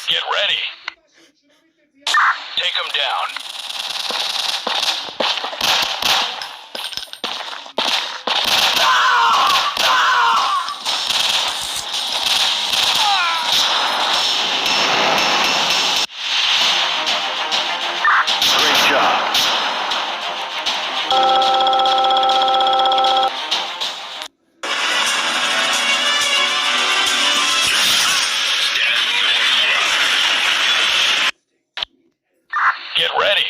Get ready. Take them down. Great job. Get ready.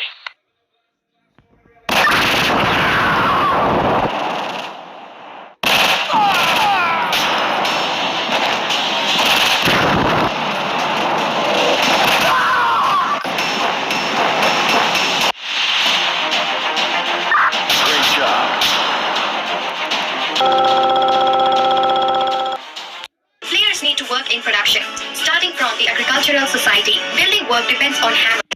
Great job. Players need to work in production. Starting from the agricultural society, building work depends on hammer.